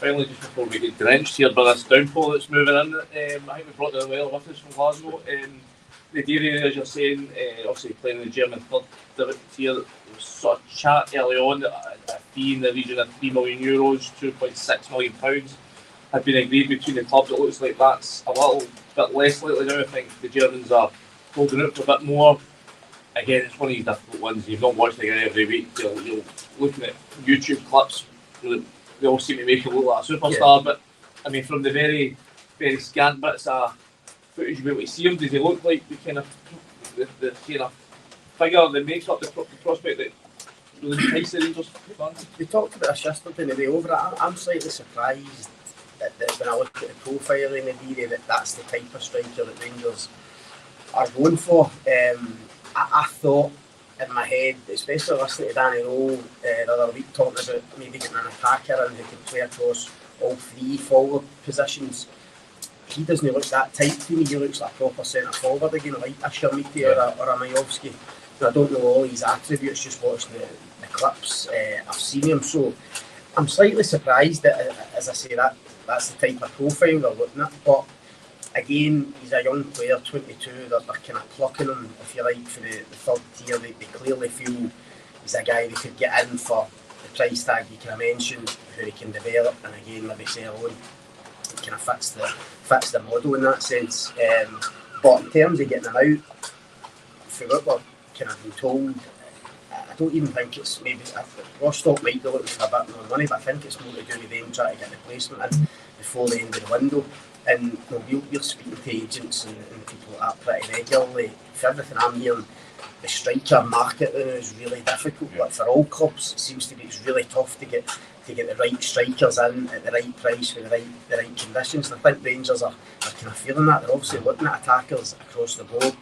Finally, just before we get drenched here by this downpour that's moving in, I think we brought the weather with us from Glasgow. Naderi, as you're saying, obviously playing in the German third tier, there was sort of chat early on that a fee in the region of €3 million, £2.6 million had been agreed between the clubs. It looks like that's a little bit less lately now. I think the Germans are holding out for a bit more. Again, it's one of these difficult ones. You've not watched it again every week. You're looking at YouTube clips. They all seem to make it look like a superstar, but I mean, from the very, very scant bits of footage you're able to see him, does he look like the kind of figure that makes up the prospect that really entices the Rangers fans? We talked about this yesterday. Over it, I'm slightly surprised that when I look at the profile in Naderi, that's the type of striker that Rangers are going for. I thought in my head, especially listening to Danny Rowe the other week talking about maybe getting an attacker and who can play across all three forward positions. He doesn't look that type to me. He looks like a proper centre forward again, like a Shermiti or a Majovski. I don't know all his attributes, just watching the clips I've seen him. So I'm slightly surprised that, as I say, that's the type of profile they're looking at. But again, he's a young player, 22, they're kind of plucking him, if you like, for the third tier. They clearly feel he's a guy they could get in for the price tag you kind of mentioned, who he can develop and again maybe sell on. It kind of fits the model in that sense. But in terms of getting him out, for what we're kind of been told, I don't even think it's maybe Rostock might be looking for a bit more money, but I think it's more to do with them trying to get the placement in before the end of the window. And we're speaking to agents and people like that pretty regularly. For everything I'm hearing, the striker market now is really difficult. Like for all clubs, it seems to be it's really tough to get the right strikers in at the right price with the right conditions. And I think Rangers are kind of feeling that. They're obviously looking at attackers across the board,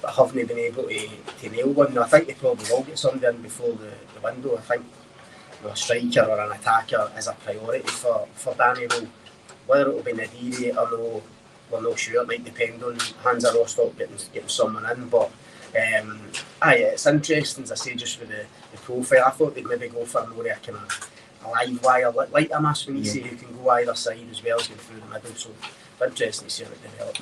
but haven't been able to nail one. Now, I think they probably will get somebody in before the window. I think a striker or an attacker is a priority for Danny Rowe. Whether it will be Naderi or no, we're not sure. It might depend on Hansa Rostock getting someone in. But it's interesting, as I say, just with the profile. I thought they'd maybe go for more kind of a live wire, like a Masfinisi who can go either side as well as going through the middle. So it's interesting to see how it develops.